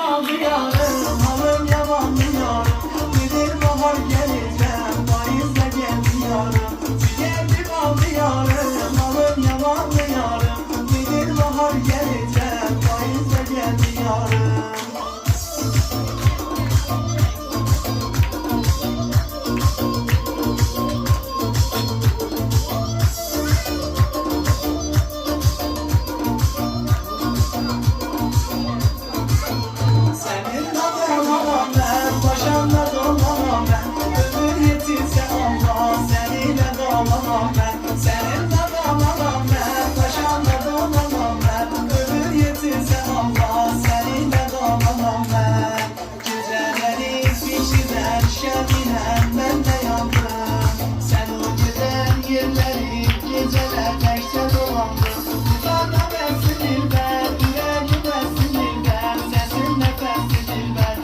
aldı yarım, halım yamanlı yarım. Nedir bahar geleceğim, bayızda geldi yarım. Geldi kaldı yarım, halım yamanlı yarım. Nedir bahar geleceğim, bayızda geldi yarım.